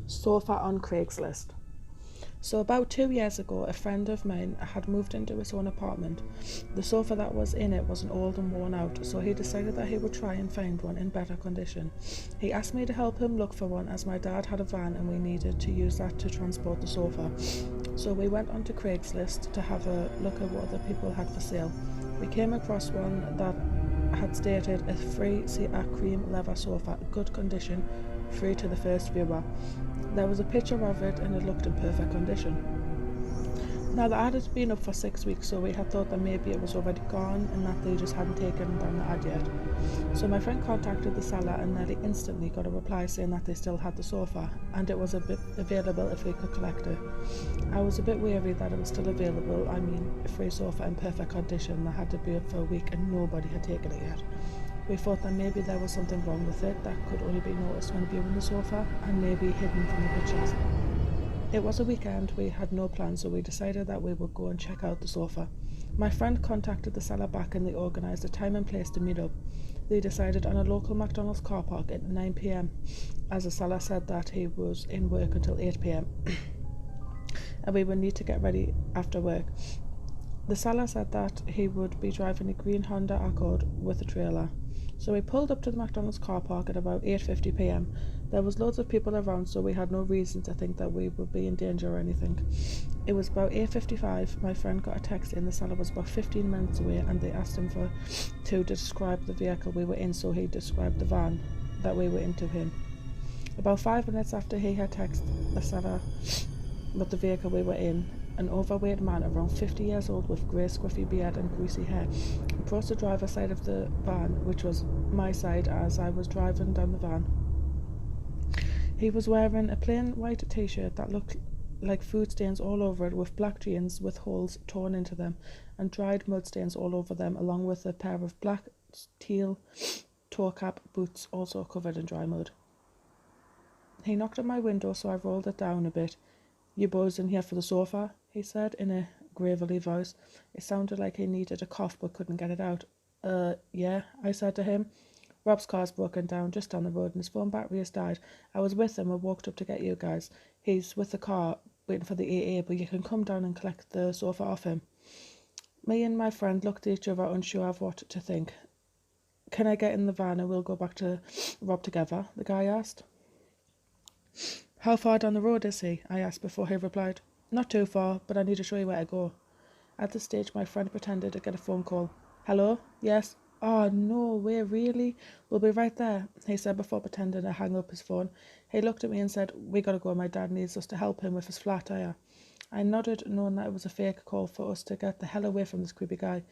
Sofa on Craigslist. So about 2 years ago, a friend of mine had moved into his own apartment. The sofa that was in it wasn't old and worn out, so he decided that he would try and find one in better condition. He asked me to help him look for one as my dad had a van and we needed to use that to transport the sofa. So we went onto Craigslist to have a look at what other people had for sale. We came across one that had stated a free cedar cream leather sofa, good condition, free to the first viewer. There was a picture of it and it looked in perfect condition. Now the ad had been up for 6 weeks, so we had thought that maybe it was already gone and that they just hadn't taken down the ad yet. So my friend contacted the seller and nearly instantly got a reply saying that they still had the sofa and it was available if we could collect it. I was a bit wary that it was still available. I mean, a free sofa in perfect condition that had to be up for a week and nobody had taken it yet. We thought that maybe there was something wrong with it that could only be noticed when viewing the sofa and maybe hidden from the pictures. It was a weekend, we had no plans, so we decided that we would go and check out the sofa. My friend contacted the seller back and they organised a time and place to meet up. They decided on a local McDonald's car park at 9 p.m, as the seller said that he was in work until 8 p.m. and we would need to get ready after work. The seller said that he would be driving a green Honda Accord with a trailer. So we pulled up to the McDonald's car park at about 8:50 p.m. There was loads of people around, so we had no reason to think that we would be in danger or anything. It was about 8:55. My friend got a text saying the seller was about 15 minutes away and they asked him to describe the vehicle we were in, so he described the van that we were in to him. About 5 minutes after he had texted the seller with the vehicle we were in, an overweight man around 50 years old with grey scruffy beard and greasy hair approached the driver's side of the van, which was my side as I was driving down the van. He was wearing a plain white t-shirt that looked like food stains all over it, with black jeans with holes torn into them and dried mud stains all over them, along with a pair of black teal toe cap boots also covered in dry mud. He knocked at my window, so I rolled it down a bit. "You boys in here for the sofa?" he said in a gravelly voice. It sounded like he needed a cough but couldn't get it out. Yeah, I said to him. "Rob's car's broken down just down the road and his phone battery has died. I was with him and walked up to get you guys. He's with the car waiting for the AA, but you can come down and collect the sofa off him." Me and my friend looked at each other, unsure of what to think. "Can I get in the van and we'll go back to Rob together?" the guy asked. "How far down the road is he?" I asked before he replied. "Not too far, but I need to show you where to go." At this stage, my friend pretended to get a phone call. "Hello? Yes? Oh, no way, really? We'll be right there," he said before pretending to hang up his phone. He looked at me and said, "We gotta go, my dad needs us to help him with his flat tire." I nodded, knowing that it was a fake call for us to get the hell away from this creepy guy.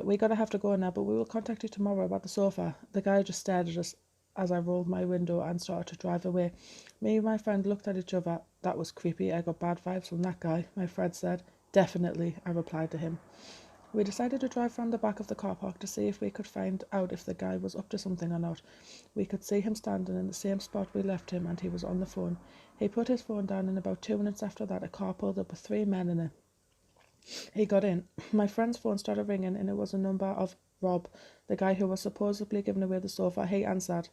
We gotta have to go now, but we will contact you tomorrow about the sofa." The guy just stared at us as I rolled my window and started to drive away. Me and my friend looked at each other. "That was creepy. I got bad vibes from that guy," my friend said. "Definitely," I replied to him. We decided to drive around the back of the car park to see if we could find out if the guy was up to something or not. We could see him standing in the same spot we left him and he was on the phone. He put his phone down and about 2 minutes after that a car pulled up with 3 men in it. He got in. My friend's phone started ringing and it was a number of Rob, the guy who was supposedly giving away the sofa. He answered.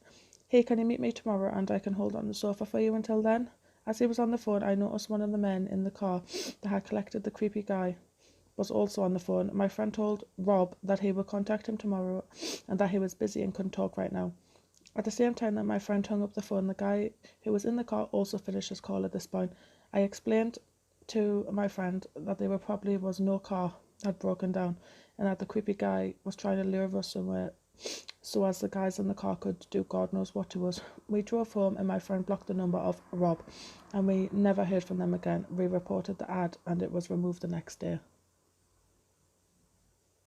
"Hey, can you meet me tomorrow and I can hold on the sofa for you until then?" As he was on the phone, I noticed one of the men in the car that had collected the creepy guy was also on the phone. My friend told Rob that he would contact him tomorrow and that he was busy and couldn't talk right now. At the same time that my friend hung up the phone, the guy who was in the car also finished his call at this point. I explained to my friend that there probably was no car had broken down and that the creepy guy was trying to lure us somewhere so as the guys in the car could do God knows what to us. We drove home and my friend blocked the number of Rob and we never heard from them again. We reported the ad and it was removed the next day.